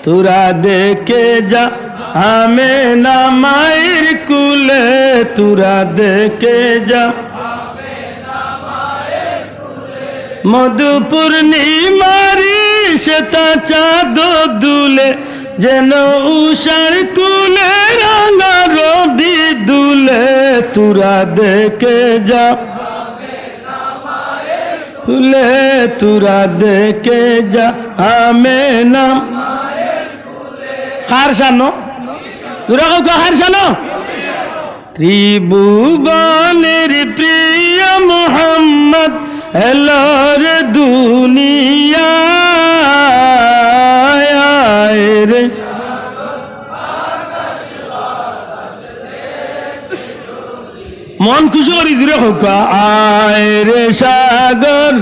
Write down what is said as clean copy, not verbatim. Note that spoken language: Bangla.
তোরা দেখে যা আমেনা মায়ের কুলে, তোরা দেখে যা মধু পূর্ণিমারি সেতা চাঁদ দুলে, যেন উষার কুলে রাঙা রবি দুলে, তোরা দেখে যা কুলে, তোরা দেখে যা আমেনা খার শানো তোরা কাউকে খার শানো। ত্রিভুবনের প্রিয় মোহাম্মদ এলোর দুনিয়ায় রে, মন খুশি করি জুড়ে হোক আয় রে সাগর